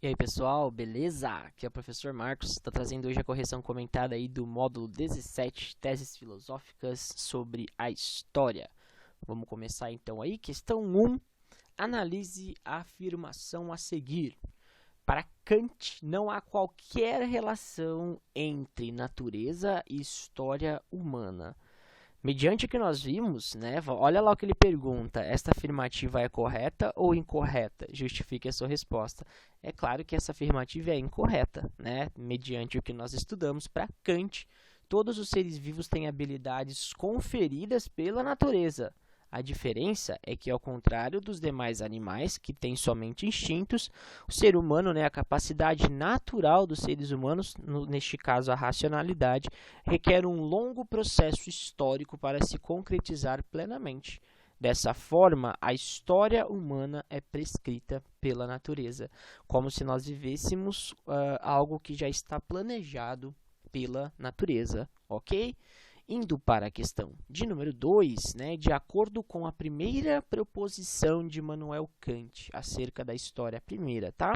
E aí pessoal, beleza? Aqui é o professor Marcos, está trazendo hoje a correção comentada aí do módulo 17, Teses Filosóficas sobre a História. Vamos começar então aí, questão 1, analise a afirmação a seguir. Para Kant, não há qualquer relação entre natureza e história humana. Mediante o que nós vimos, né, olha lá o que ele pergunta, esta afirmativa é correta ou incorreta? Justifique a sua resposta. É claro que essa afirmativa é incorreta, né? Mediante o que nós estudamos, para Kant, todos os seres vivos têm habilidades conferidas pela natureza. A diferença é que, ao contrário dos demais animais, que têm somente instintos, o ser humano, né, a capacidade natural dos seres humanos, neste caso a racionalidade, requer um longo processo histórico para se concretizar plenamente. Dessa forma, a história humana é prescrita pela natureza, como se nós vivêssemos algo que já está planejado pela natureza, ok? Indo para a questão de número 2, né, de acordo com a primeira proposição de Immanuel Kant acerca da história primeira, tá?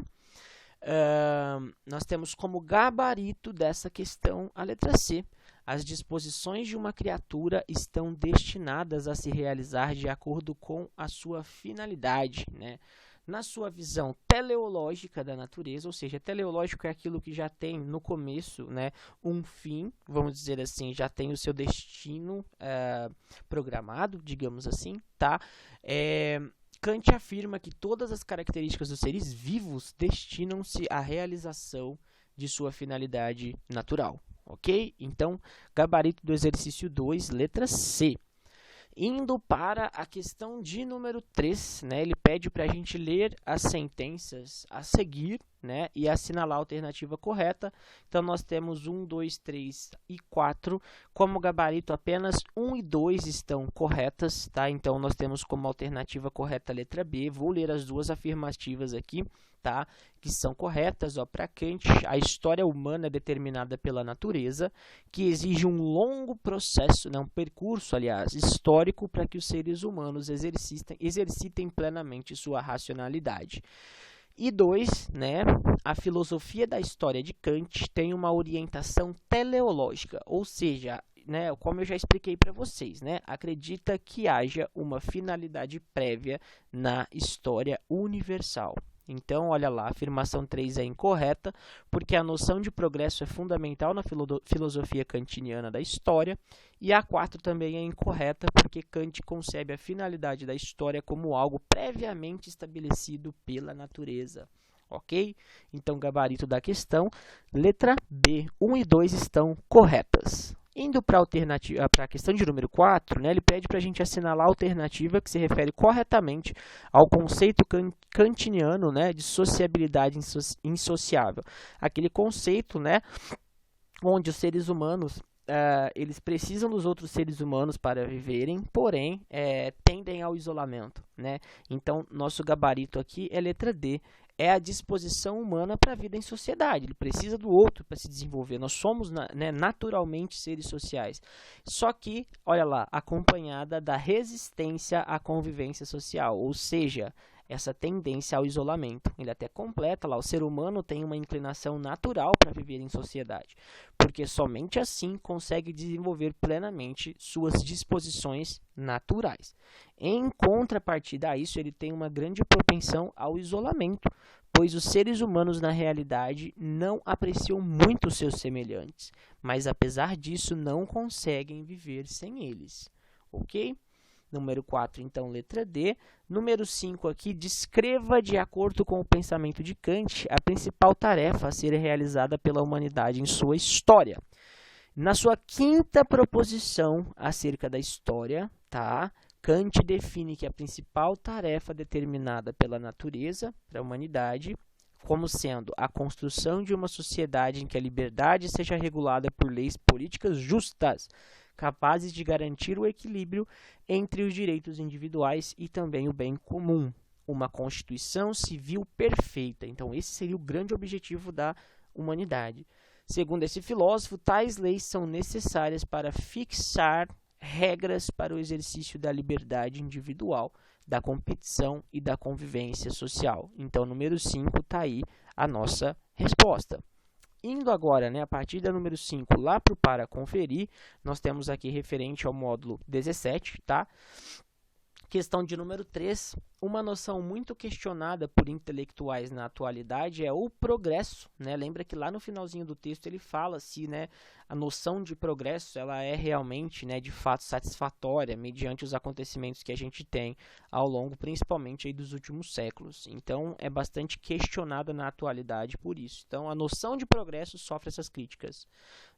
Nós temos como gabarito dessa questão a letra C. As disposições de uma criatura estão destinadas a se realizar de acordo com a sua finalidade, né? Na sua visão teleológica da natureza, ou seja, teleológico é aquilo que já tem no começo, né, um fim, vamos dizer assim, já tem o seu destino programado, digamos assim, tá? Kant afirma que todas as características dos seres vivos destinam-se à realização de sua finalidade natural, ok? Então, gabarito do exercício 2, letra C. Indo para a questão de número 3, né, ele pede para a gente ler as sentenças a seguir, né, e assinalar a alternativa correta. Então, nós temos 1, 2, 3 e 4. Como gabarito, apenas 1 e 2 estão corretas, tá? Então, nós temos como alternativa correta a letra B. Vou ler as duas afirmativas aqui, tá? Que são corretas. Para Kant, a história humana é determinada pela natureza, que exige um longo processo, né, um percurso, aliás, histórico para que os seres humanos exercitem plenamente sua racionalidade. E 2, né, a filosofia da história de Kant tem uma orientação teleológica, ou seja, né, como eu já expliquei para vocês, né, acredita que haja uma finalidade prévia na história universal. Então, olha lá, a afirmação 3 é incorreta, porque a noção de progresso é fundamental na filosofia kantiniana da história, e a 4 também é incorreta, porque Kant concebe a finalidade da história como algo previamente estabelecido pela natureza. Ok? Então, gabarito da questão, letra B, 1 e 2 estão corretas. Indo para a questão de número 4, né, ele pede para a gente assinalar a alternativa que se refere corretamente ao conceito kantiniano, né, de sociabilidade insociável. Aquele conceito, né, onde os seres humanos eles precisam dos outros seres humanos para viverem, porém tendem ao isolamento, né? Então, nosso gabarito aqui é letra D. É a disposição humana para a vida em sociedade. Ele precisa do outro para se desenvolver. Nós somos, né, naturalmente seres sociais. Só que, olha lá, acompanhada da resistência à convivência social, ou seja, essa tendência ao isolamento. Ele até completa lá, o ser humano tem uma inclinação natural para viver em sociedade, porque somente assim consegue desenvolver plenamente suas disposições naturais. Em contrapartida a isso, ele tem uma grande propensão ao isolamento, pois os seres humanos, na realidade, não apreciam muito seus semelhantes, mas, apesar disso, não conseguem viver sem eles. Ok? Número 4, então, letra D. Número 5 aqui, descreva, de acordo com o pensamento de Kant, a principal tarefa a ser realizada pela humanidade em sua história. Na sua quinta proposição acerca da história, tá? Kant define que a principal tarefa determinada pela natureza para a humanidade como sendo a construção de uma sociedade em que a liberdade seja regulada por leis políticas justas, capazes de garantir o equilíbrio entre os direitos individuais e também o bem comum. Uma Constituição civil perfeita. Então, esse seria o grande objetivo da humanidade. Segundo esse filósofo, tais leis são necessárias para fixar regras para o exercício da liberdade individual, da competição e da convivência social. Então, número 5 está aí a nossa resposta. Indo agora, né, a partir da número 5 lá para o para conferir, nós temos aqui referente ao módulo 17, tá? Questão de número 3, uma noção muito questionada por intelectuais na atualidade é o progresso, né? Lembra que lá no finalzinho do texto ele fala se, né, a noção de progresso ela é realmente, né, de fato satisfatória mediante os acontecimentos que a gente tem ao longo, principalmente aí dos últimos séculos. Então, é bastante questionada na atualidade por isso. Então, a noção de progresso sofre essas críticas.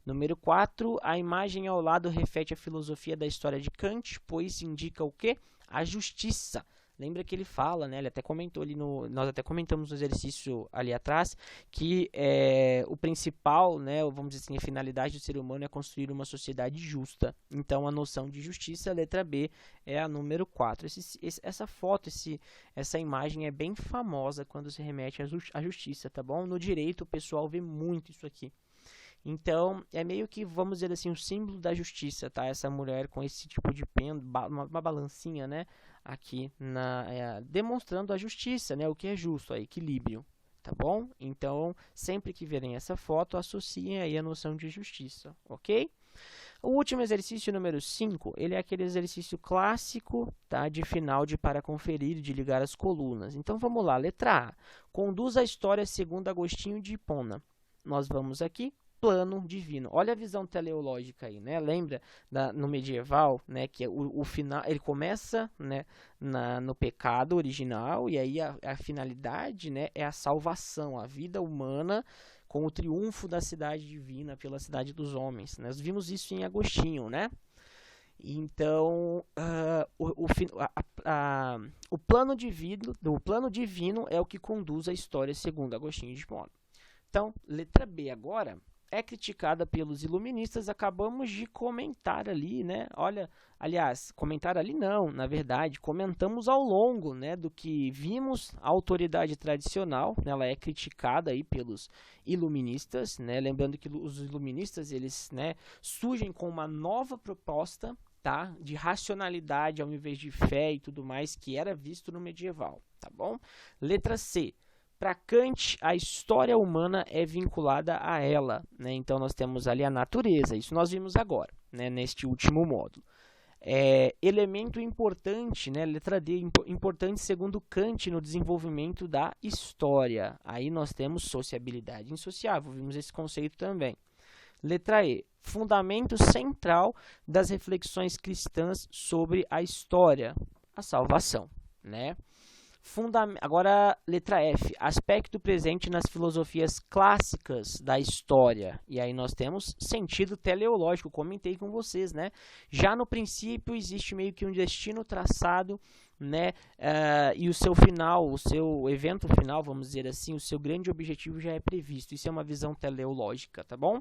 Número 4, a imagem ao lado reflete a filosofia da história de Kant, pois indica o quê? A justiça. Lembra que ele fala, né, ele até comentou ali nós até comentamos no exercício ali atrás, que o principal, né, vamos dizer assim, a finalidade do ser humano é construir uma sociedade justa. Então, a noção de justiça, a letra B, é a número 4. Essa foto, essa imagem é bem famosa quando se remete à justiça, tá bom? No direito, o pessoal vê muito isso aqui. Então, é meio que, vamos dizer assim, o símbolo da justiça, tá? Essa mulher com esse tipo de uma balancinha, né? Aqui, demonstrando a justiça, né? O que é justo, o equilíbrio, tá bom? Então, sempre que verem essa foto, associem aí a noção de justiça, ok? O último exercício, número 5, ele é aquele exercício clássico, tá? De final de para conferir, de ligar as colunas. Então, vamos lá, letra A. Conduz a história segundo Agostinho de Hipona. Nós vamos aqui. Plano divino. Olha a visão teleológica aí, né? Lembra no medieval, né, que o final, ele começa, né, no pecado original e aí a finalidade, né, é a salvação, a vida humana com o triunfo da cidade divina pela cidade dos homens. Nós vimos isso em Agostinho, né? Então, o plano divino é o que conduz a história segundo Agostinho de Hipona. Então, letra B agora é criticada pelos iluministas, acabamos de comentar ali, né? Olha, aliás, comentar ali não, na verdade, comentamos ao longo, né, do que vimos a autoridade tradicional, né, ela é criticada aí pelos iluministas, né? Lembrando que os iluministas, eles, né, surgem com uma nova proposta, tá, de racionalidade ao invés de fé e tudo mais, que era visto no medieval, tá bom? Letra C. Para Kant, a história humana é vinculada a ela, né? Então, nós temos ali a natureza, isso nós vimos agora, né, neste último módulo. Elemento importante, né, letra D, importante segundo Kant no desenvolvimento da história. Aí nós temos sociabilidade insociável, vimos esse conceito também. Letra E, fundamento central das reflexões cristãs sobre a história, a salvação, né? Agora, letra F, aspecto presente nas filosofias clássicas da história. E aí nós temos sentido teleológico, comentei com vocês, né? Já no princípio existe meio que um destino traçado, né? E o seu final, o seu evento final, vamos dizer assim, o seu grande objetivo já é previsto. Isso é uma visão teleológica, tá bom?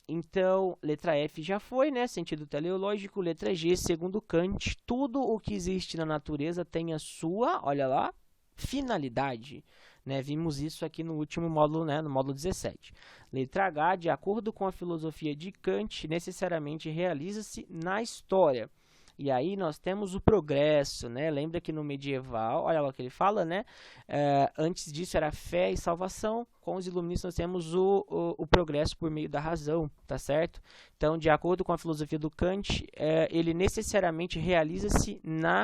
Então, letra F já foi, né? Sentido teleológico. Letra G, segundo Kant, tudo o que existe na natureza tem a sua, olha lá, finalidade. Né? Vimos isso aqui no último módulo, né? No módulo 17. Letra H, de acordo com a filosofia de Kant, necessariamente realiza-se na história. E aí nós temos o progresso, né? Lembra que no medieval, olha lá o que ele fala, né? Antes disso era fé e salvação. Com os iluministas nós temos o progresso por meio da razão, tá certo? Então, de acordo com a filosofia do Kant, ele necessariamente realiza-se na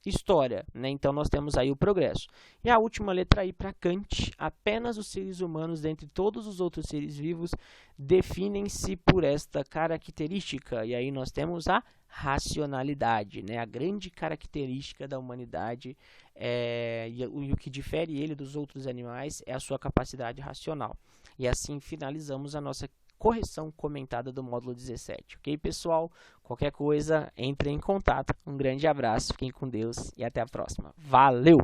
história, né? Então, nós temos aí o progresso. E a última letra aí para Kant, apenas os seres humanos, dentre todos os outros seres vivos, definem-se por esta característica. E aí nós temos a racionalidade, né? A grande característica da humanidade e o que difere ele dos outros animais é a sua capacidade racional. E assim finalizamos a nossa correção comentada do módulo 17. Ok, pessoal? Qualquer coisa, entre em contato. Um grande abraço, fiquem com Deus e até a próxima. Valeu!